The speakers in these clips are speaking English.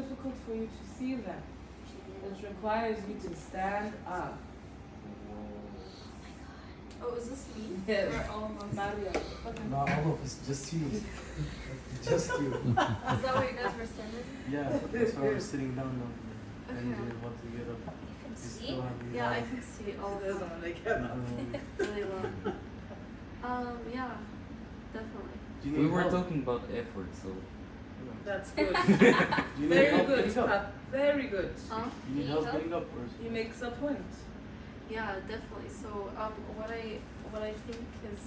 difficult for you to see them. It requires you to stand up. Oh, is this me? Yes. Or all of us? Mario. Okay. Not all of us, just you. Just you. Is that why you guys were standing? Yeah, that's why we're sitting down now. And Okay. you want to get up. You can You see? still have the Yeah, I can see all of Doesn't them want to get up. really well. Yeah, definitely. Do you We need were help? talking about effort, so That's good. Do you need Very help good, getting up? Pap. Very good. Huh? You need help getting up or He makes a point. Yeah, definitely. So, what I think is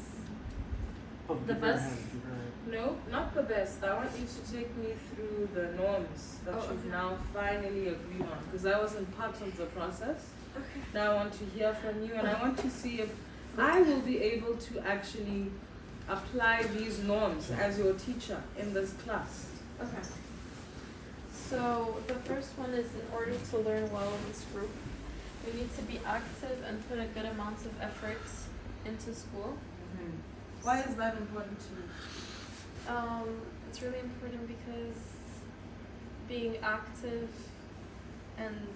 Oh, The give her a best? hand, give her a hand. No, not the best. I want you to take me through the norms that Oh, you've okay. now finally agreed on, because I wasn't part of the process. okay. Now I want to hear from you, and I want to see if I will be able to actually apply these norms as your teacher in this class. Okay. So the first one is, in order to learn well in this group, we need to be active and put a good amount of effort into school. Why is that important to you? It's really important because being active and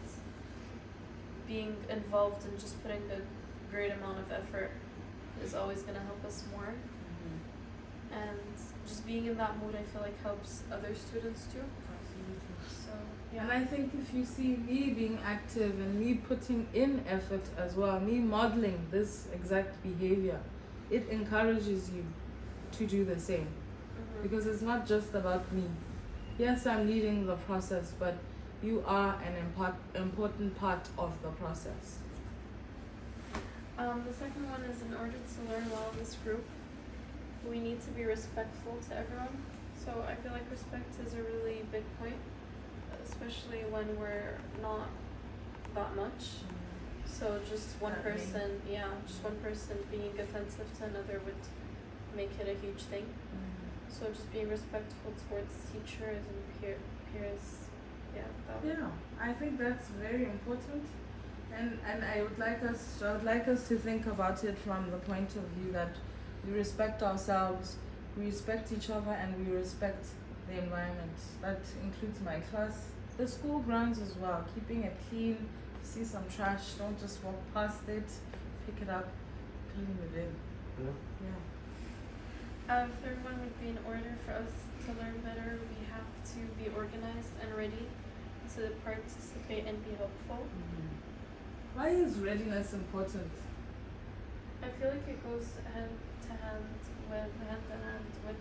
being involved and just putting a great amount of effort is always going to help us more. And just being in that mood, I feel like helps other students too. So And yeah. I think if you see me being active and me putting in effort as well, me modeling this exact behavior, it encourages you to do the same. Mhm. Because it's not just about me. Yes, I'm leading the process, but you are an important part of the process. The second one is, in order to learn well in this group, we need to be respectful to everyone. So I feel like respect is a really big point, especially when we're not that much. So just one Not me. person, just one person being offensive to another would make it a huge thing. So just being respectful towards teachers and peers, that would. Yeah, I think that's very important. And I would like us to think about it from the point of view that we respect ourselves, we respect each other, and we respect the environment. That includes my class, the school grounds as well, keeping it clean. See some trash, don't just walk past it, pick it up, clean it in. Yeah. Yeah. Third one would be, in order for us to learn better, we have to be organized and ready to participate and be helpful. Why is readiness important? I feel like it goes hand in hand with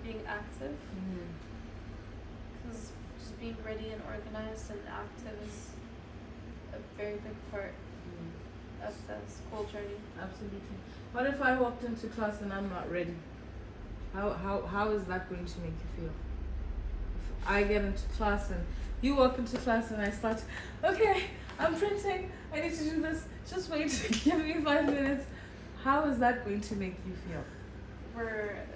being active, because just being ready and organized and active is a very big part of the school journey. Absolutely. What if I walked into class and I'm not ready? How is that going to make you feel? If I get into class and you walk into class and I start, okay, I'm printing, I need to do this, just wait, give me 5 minutes. How is that going to make you feel?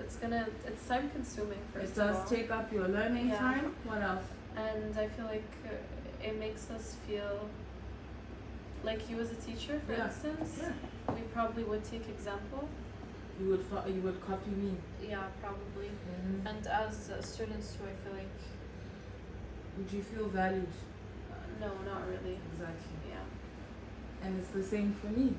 It's time consuming first It of does all. take up your learning Yeah. time. What else? And I feel like it makes us feel like you as a teacher, for Yeah. instance, Yeah. we probably would take example. You would copy me. Yeah, probably. And as students too, I feel like Would you feel valued? no, not really. Exactly. Yeah. And it's the same for me.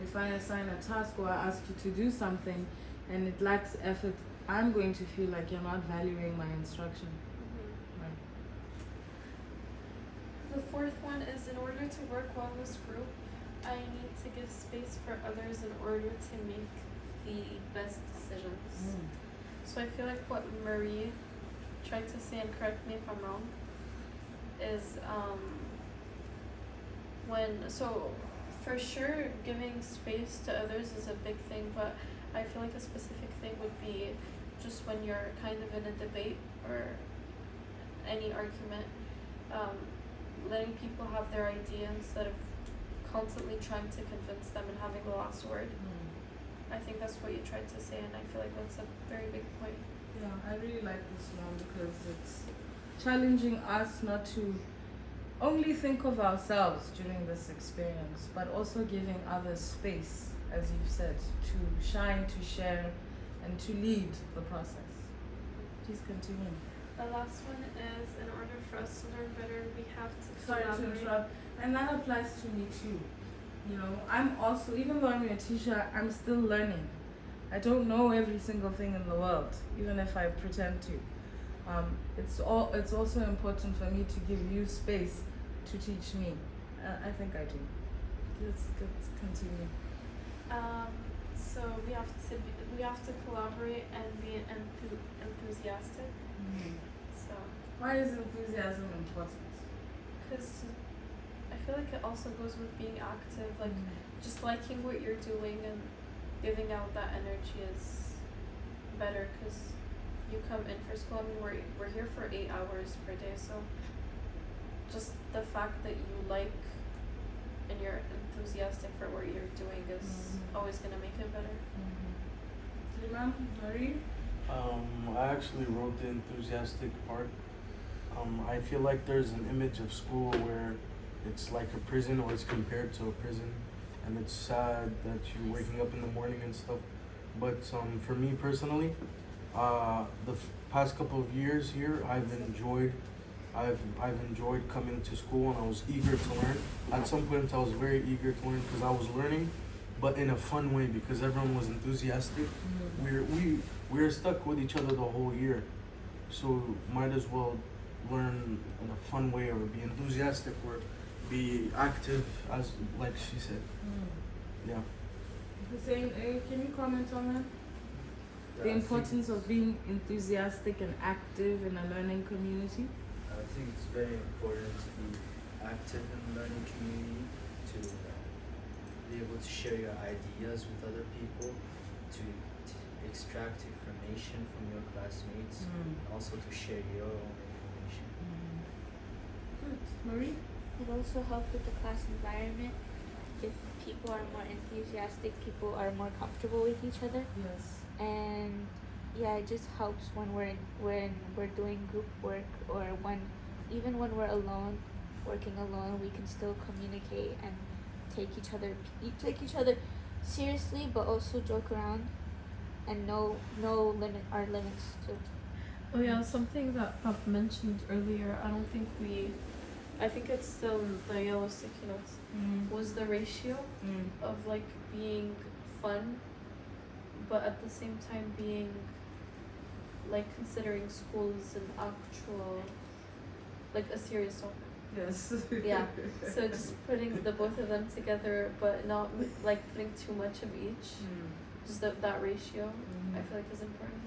If I assign a task or I ask you to do something and it lacks effort, I'm going to feel like you're not valuing my instruction. Right. The fourth one is, in order to work well in this group, I need to give space for others in order to make the best decisions. So I feel like what Marie tried to say, and correct me if I'm wrong, is for sure giving space to others is a big thing, but I feel like a specific thing would be just when you're kind of in a debate or any argument, letting people have their idea instead of constantly trying to convince them and having the last word. I think that's what you tried to say, and I feel like that's a very big point. Yeah, I really like this one because it's challenging us not to only think of ourselves during this experience, but also giving others space, as you've said, to shine, to share, and to lead the process. Please continue. The last one is, in order for us to learn have to Sorry to collaborate. interrupt. And that applies to me too. You know, I'm also, even though I'm your teacher, I'm still learning. I don't know every single thing in the world, even if I pretend to. It's also important for me to give you space to teach me. I think I do. Let's continue. So we have to collaborate and be enthusiastic. So, Why is enthusiasm important? because I feel like it also goes with being active, like just liking what you're doing and giving out that energy is better. Because you come in for school. I mean, we're here for 8 hours per day, so just the fact that you like and you're enthusiastic for what you're doing is always gonna make it better. Imam, Marie? I actually wrote the enthusiastic part. I feel like there's an image of school where it's like a prison, or it's compared to a prison, and it's sad that you're waking up in the morning and stuff. But for me personally, past couple of years here, I've enjoyed coming to school, and I was eager to learn. At some point, I was very eager to learn because I was learning, but in a fun way, because everyone was enthusiastic. We were stuck with each other the whole year, so might as well learn in a fun way, or be enthusiastic, or be active, as like she said. Yeah. Hussein, can you comment on that? The importance of being enthusiastic and active in a learning community? I think it's very important to be active in the learning community, to be able to share your ideas with other people, to extract information from your classmates, also to share your own information. Good. Marie? It also helps with the class environment. If people are more enthusiastic, people are more comfortable with each other, Yes. and yeah, it just helps when we're doing group work, or even when we're alone, working alone, we can still communicate and take each other seriously, but also joke around and know our limits too. Oh yeah, something that Pop mentioned earlier, I think it's still in the yellow sticky notes, was the ratio of like being fun, but at the same time being like considering school as an actual, like a serious topic. Yes. Yeah. So just putting the both of them together, but not like putting too much of each. Just that ratio, I feel like is important.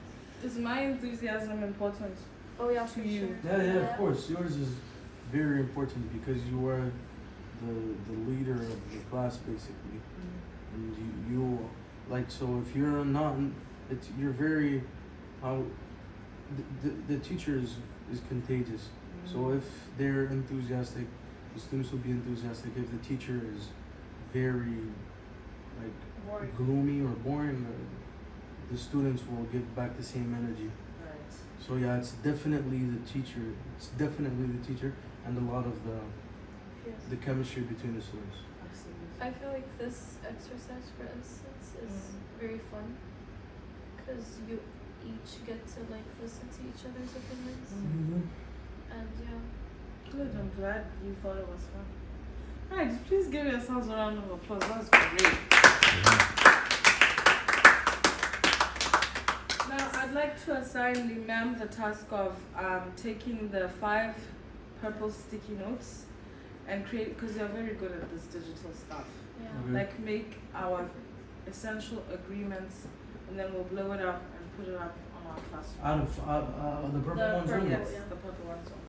Is my enthusiasm important? Oh yeah, To for you. sure. Yeah, of course. Yours is very important because you are the leader of the class, basically, and you like, so if you're not, you're very the teacher is contagious. So if they're enthusiastic, the students will be enthusiastic. If the teacher is very like Boring. gloomy or boring, the students will give back the same energy. Right. So yeah, it's definitely the teacher. And a lot of Yes. the chemistry between the students. Absolutely. I feel like this exercise, for instance, is very fun because you each get to like listen to each other's opinions, and yeah. Good. I'm glad you thought it was fun. Alright, please give yourselves a round of applause. That was great. Now, I'd like to assign Limam the task of taking the 5 purple sticky notes and create, because you're very good at this digital stuff. Yeah. Okay. Like, make our essential agreements, and then we'll blow it up and put it up on our classroom. Out of the purple The ones purple, only. Yes, yeah. the purple ones.